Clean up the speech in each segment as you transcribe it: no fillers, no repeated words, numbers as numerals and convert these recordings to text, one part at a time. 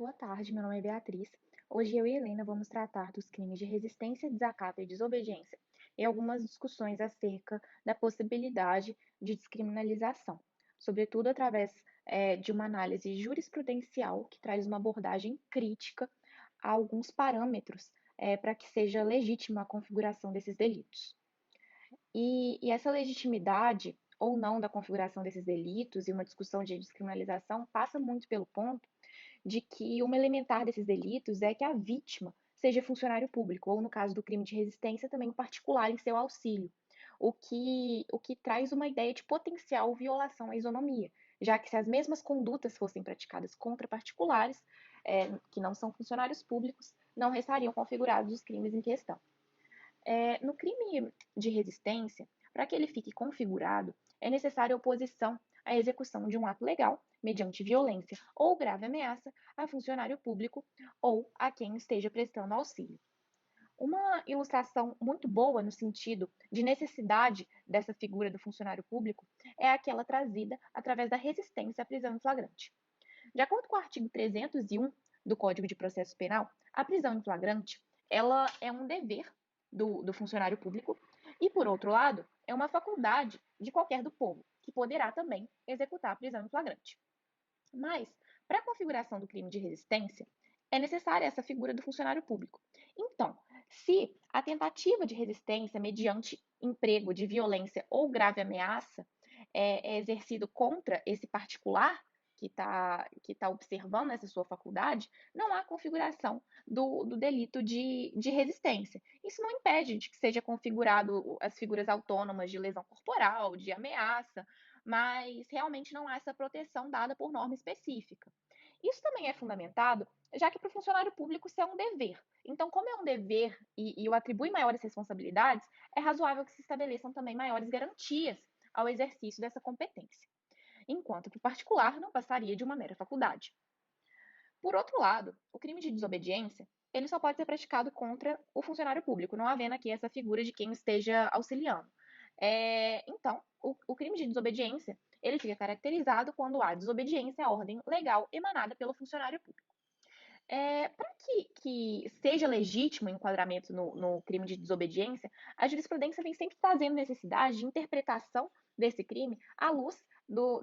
Boa tarde, meu nome é Beatriz. Hoje eu e Helena vamos tratar dos crimes de resistência, desacato e desobediência e algumas discussões acerca da possibilidade de descriminalização, sobretudo através de uma análise jurisprudencial que traz uma abordagem crítica a alguns parâmetros para que seja legítima a configuração desses delitos. E essa legitimidade ou não da configuração desses delitos e uma discussão de descriminalização passa muito pelo ponto de que uma elementar desses delitos é que a vítima seja funcionário público, ou no caso do crime de resistência, também um particular em seu auxílio, o que traz uma ideia de potencial violação à isonomia, já que se as mesmas condutas fossem praticadas contra particulares, que não são funcionários públicos, não restariam configurados os crimes em questão. No crime de resistência, para que ele fique configurado, é necessária oposição à execução de um ato legal, mediante violência ou grave ameaça a funcionário público ou a quem esteja prestando auxílio. Uma ilustração muito boa no sentido de necessidade dessa figura do funcionário público é aquela trazida através da resistência à prisão em flagrante. De acordo com o artigo 301 do Código de Processo Penal, a prisão em flagrante ela é um dever do funcionário público e, por outro lado, é uma faculdade de qualquer do povo, que poderá também executar a prisão em flagrante. Mas, para a configuração do crime de resistência, é necessária essa figura do funcionário público. Então, se a tentativa de resistência mediante emprego de violência ou grave ameaça é exercido contra esse particular que tá observando essa sua faculdade, não há configuração do delito de resistência. Isso não impede de que seja configurado as figuras autônomas de lesão corporal, de ameaça, mas realmente não há essa proteção dada por norma específica. Isso também é fundamentado, já que para o funcionário público isso é um dever. Então, como é um dever e o atribui maiores responsabilidades, é razoável que se estabeleçam também maiores garantias ao exercício dessa competência, enquanto para o particular não passaria de uma mera faculdade. Por outro lado, o crime de desobediência, ele só pode ser praticado contra o funcionário público, não havendo aqui essa figura de quem esteja auxiliando. Então, o crime de desobediência, ele fica caracterizado quando há desobediência à ordem legal emanada pelo funcionário público. Para que seja legítimo o enquadramento no crime de desobediência, a jurisprudência vem sempre trazendo necessidade de interpretação desse crime à luz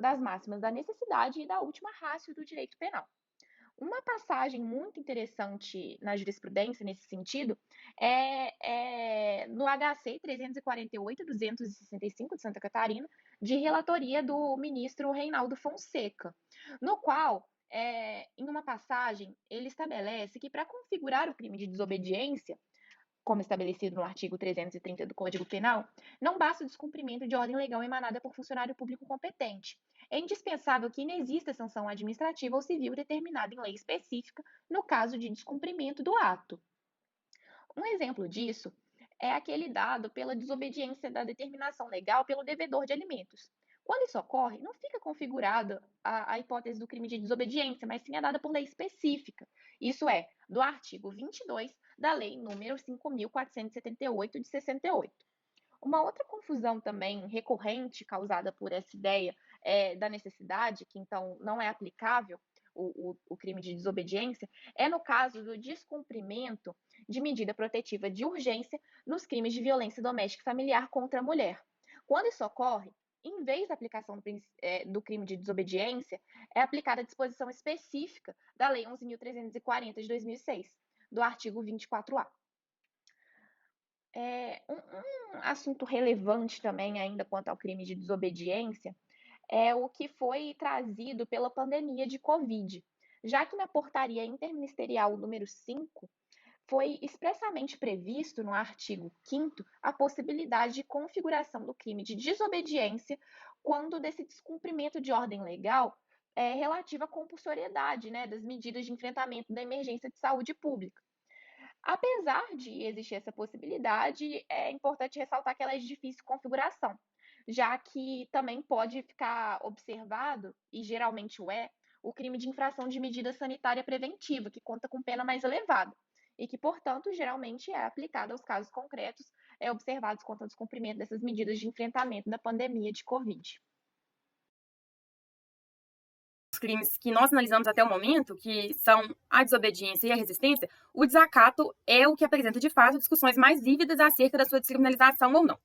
das máximas da necessidade e da última ratio do direito penal. Uma passagem muito interessante na jurisprudência nesse sentido no HC 348/265 de Santa Catarina, de relatoria do ministro Reinaldo Fonseca, no qual, em uma passagem, ele estabelece que para configurar o crime de desobediência, como estabelecido no artigo 330 do Código Penal, não basta o descumprimento de ordem legal emanada por funcionário público competente. É indispensável que inexista sanção administrativa ou civil determinada em lei específica no caso de descumprimento do ato. Um exemplo disso é aquele dado pela desobediência da determinação legal pelo devedor de alimentos. Quando isso ocorre, não fica configurada a hipótese do crime de desobediência, mas sim é dada por lei específica. Isso é, do artigo 22 da Lei número 5.478 de 68. Uma outra confusão também recorrente causada por essa ideia da necessidade, que então não é aplicável o crime de desobediência, é no caso do descumprimento de medida protetiva de urgência nos crimes de violência doméstica e familiar contra a mulher. Quando isso ocorre, em vez da aplicação do crime de desobediência, é aplicada a disposição específica da Lei 11.340 de 2006, do artigo 24A. Um assunto relevante também ainda quanto ao crime de desobediência é o que foi trazido pela pandemia de Covid, já que na portaria interministerial número 5 foi expressamente previsto no artigo 5º a possibilidade de configuração do crime de desobediência quando desse descumprimento de ordem legal relativa à compulsoriedade, né, das medidas de enfrentamento da emergência de saúde pública. Apesar de existir essa possibilidade, é importante ressaltar que ela é de difícil configuração, já que também pode ficar observado, e geralmente o crime de infração de medida sanitária preventiva, que conta com pena mais elevada, e que, portanto, geralmente é aplicada aos casos concretos observados quanto ao descumprimento dessas medidas de enfrentamento da pandemia de Covid. dos crimes que nós analisamos até o momento, que são a desobediência e a resistência, o desacato é o que apresenta, de fato, discussões mais vívidas acerca da sua descriminalização ou não.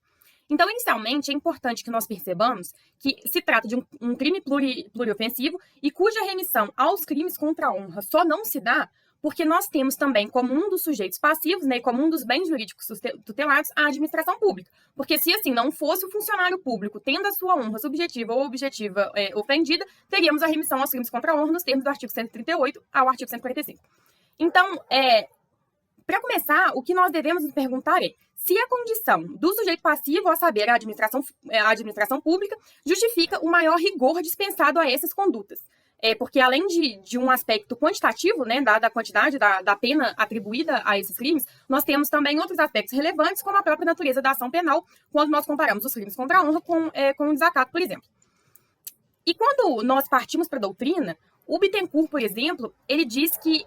Então, inicialmente, é importante que nós percebamos que se trata de um crime pluriofensivo e cuja remissão aos crimes contra a honra só não se dá porque nós temos também como um dos sujeitos passivos, né, como um dos bens jurídicos tutelados, a administração pública. Porque se assim não fosse o funcionário público tendo a sua honra subjetiva ou objetiva ofendida, teríamos a remissão aos crimes contra a honra nos termos do artigo 138 ao artigo 145. Então, para começar, o que nós devemos nos perguntar é se a condição do sujeito passivo, a saber, a administração pública, justifica o maior rigor dispensado a essas condutas. Porque além de um aspecto quantitativo, né, da quantidade da pena atribuída a esses crimes, nós temos também outros aspectos relevantes, como a própria natureza da ação penal, quando nós comparamos os crimes contra a honra com o desacato, por exemplo. E quando nós partimos para a doutrina, o Bittencourt, por exemplo, ele diz que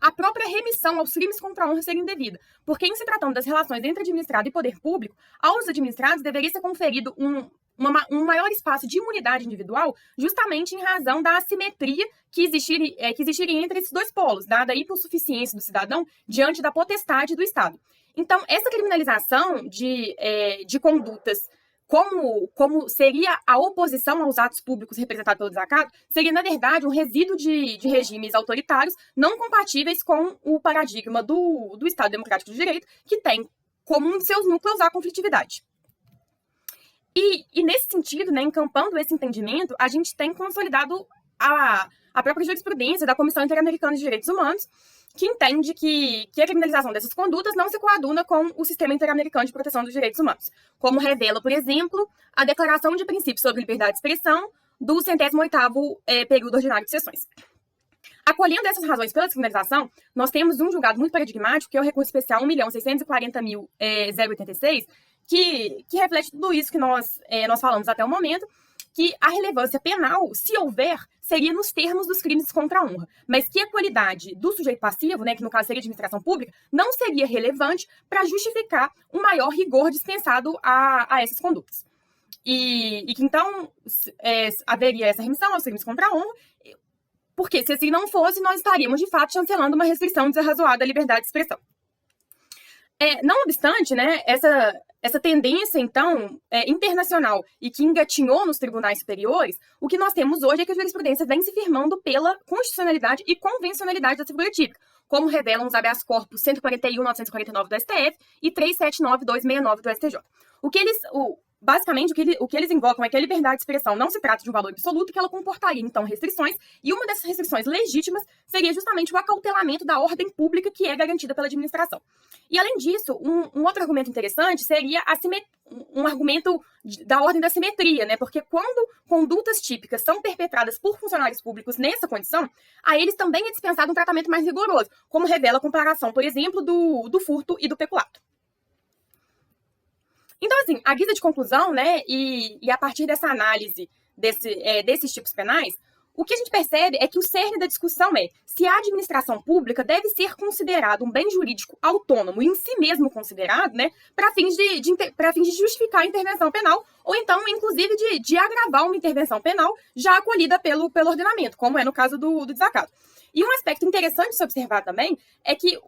a própria remissão aos crimes contra a honra seria indevida, porque em se tratando das relações entre administrado e poder público, aos administrados deveria ser conferido um maior espaço de imunidade individual, justamente em razão da assimetria que existiria entre esses dois polos, dada a hipossuficiência do cidadão diante da potestade do Estado. Então, essa criminalização de condutas como seria a oposição aos atos públicos representados pelo desacato, seria, na verdade, um resíduo de regimes autoritários não compatíveis com o paradigma do Estado Democrático de Direito, que tem como um de seus núcleos a conflitividade. E nesse sentido, né, encampando esse entendimento, a gente tem consolidado a própria jurisprudência da Comissão Interamericana de Direitos Humanos, que entende que a criminalização dessas condutas não se coaduna com o Sistema Interamericano de Proteção dos Direitos Humanos, como revela, por exemplo, a Declaração de Princípios sobre Liberdade de Expressão do 108º período ordinário de sessões. Acolhendo essas razões pela descriminalização, nós temos um julgado muito paradigmático, que é o recurso especial 1.640.086, que reflete tudo isso que nós falamos até o momento, que a relevância penal, se houver, seria nos termos dos crimes contra a honra, mas que a qualidade do sujeito passivo, né, que no caso seria a administração pública, não seria relevante para justificar um maior rigor dispensado a essas condutas. E que então haveria essa remissão aos crimes contra a honra, porque se assim não fosse, nós estaríamos de fato chancelando uma restrição desarrazoada à liberdade de expressão. Não obstante, né, essa tendência, então, internacional e que engatinhou nos tribunais superiores, o que nós temos hoje é que a jurisprudência vem se firmando pela constitucionalidade e convencionalidade da figura típica, como revelam os habeas corpus 141.949 do STF e 379.269 do STJ. Basicamente, o que eles invocam é que a liberdade de expressão não se trata de um valor absoluto, que ela comportaria, então, restrições, e uma dessas restrições legítimas seria justamente o acautelamento da ordem pública que é garantida pela administração. E, além disso, um outro argumento interessante seria um argumento da ordem da simetria, né? Porque quando condutas típicas são perpetradas por funcionários públicos nessa condição, a eles também é dispensado um tratamento mais rigoroso, como revela a comparação, por exemplo, do furto e do peculato. Então, assim, a guisa de conclusão, né, e a partir dessa análise desses tipos penais, o que a gente percebe é que o cerne da discussão é se a administração pública deve ser considerado um bem jurídico autônomo e em si mesmo considerado, né, para fins de justificar a intervenção penal, ou então, inclusive, de agravar uma intervenção penal já acolhida pelo ordenamento, como é no caso do desacato. E um aspecto interessante de se observar também é que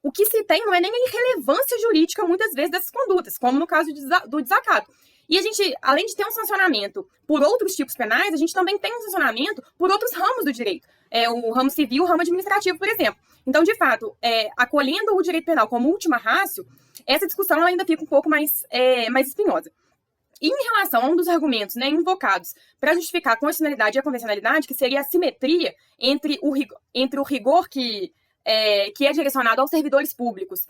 o que se tem não é nem a irrelevância jurídica, muitas vezes, dessas condutas, como no caso do desacato. E a gente, além de ter um sancionamento por outros tipos penais, a gente também tem um sancionamento por outros ramos do direito. O ramo civil, o ramo administrativo, por exemplo. Então, de fato, acolhendo o direito penal como última ratio, essa discussão ainda fica um pouco mais espinhosa. E em relação a um dos argumentos, né, invocados para justificar a constitucionalidade e a convencionalidade, que seria a simetria entre o rigor que é direcionado aos servidores públicos.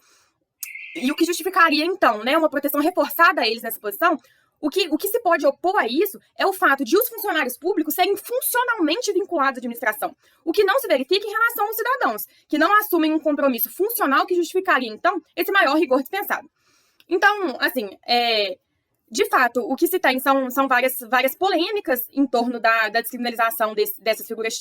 E o que justificaria, então, né, uma proteção reforçada a eles nessa posição, o que se pode opor a isso é o fato de os funcionários públicos serem funcionalmente vinculados à administração, o que não se verifica em relação aos cidadãos, que não assumem um compromisso funcional que justificaria, então, esse maior rigor dispensado. Então, assim, De fato, o que se tem são várias polêmicas em torno da descriminalização dessas figuras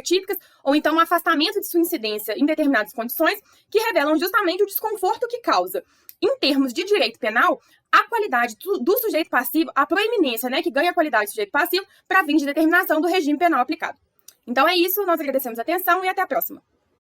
típicas, ou então o afastamento de sua incidência em determinadas condições, que revelam justamente o desconforto que causa, em termos de direito penal, a qualidade do sujeito passivo, a proeminência, né, que ganha a qualidade do sujeito passivo para fins de determinação do regime penal aplicado. Então é isso, nós agradecemos a atenção e até a próxima.